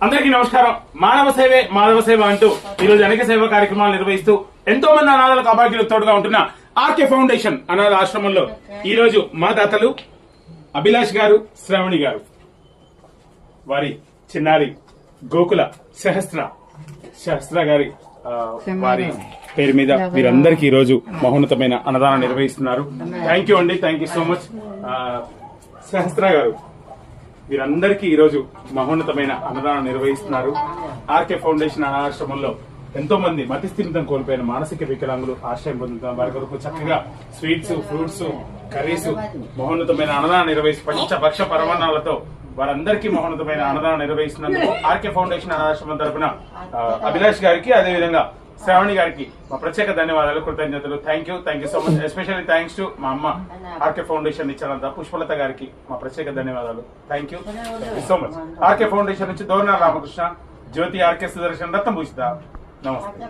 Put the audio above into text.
అందరికీ నమస్కారం. మానవ సేవే మాధవ సేవ అంటూ ఈరోజు అనేక సేవా కార్యక్రమాలు నిర్వహిస్తూ ఎంతో మంది అనాథలకు అభాగ్యులకు తోడుగా ఉంటున్న ఆర్కే ఫౌండేషన్ అనాథ ఆశ్రమంలో ఈ రోజు మా దాతలు అభిలాష్ గారు, శ్రావణి గారు, వారి చిన్నారి గోకుల సహస్ర గారి వారి పేరు మీద వీరందరికీ ఈ రోజు మహోన్నతమైన అన్నదానం నిర్వహిస్తున్నారు. థ్యాంక్ యూ అండి, థ్యాంక్ యూ సో మచ్. సహస్ర గారు, వీరందరికీ ఈ రోజు మహోన్నతమైన అన్నదానం నిర్వహిస్తున్నారు. ఆర్కే ఫౌండేషన్ అనాథాశ్రమంలో ఎంతో మంది మతి స్థిమితం కోల్పోయిన మానసిక వికలాంగులు ఆశ్రయం పొందుతున్నారు. వారి కొరకు చక్కగా స్వీట్స్, ఫ్రూట్స్, కర్రీస్, మహోన్నతమైన అన్నదానం నిర్వహిస్తూ పంచభక్ష పరమాన్నాలతో వారందరికీ మహోన్నతమైన అన్నదానం నిర్వహిస్తున్నందుకు ఆర్కే ఫౌండేషన్ అనాథాశ్రమం తరపున అభిలాష్ గారికి, అదేవిధంగా శ్రావణి గారికి మా ప్రత్యేక ధన్యవాదాలు, కృతజ్ఞతలు. Thank you so much. Especially thanks to మా అమ్మ ఆర్కే ఫౌండేషన్ ఇచ్చినంత పుష్పలత గారికి మా ప్రత్యేక ధన్యవాదాలు. Thank you so much. RK Foundation నుంచి దోర్నా రామకృష్ణ, జ్యోతి, ఆర్కే సుదర్శన్, రత్నభూషిత. నమస్తే.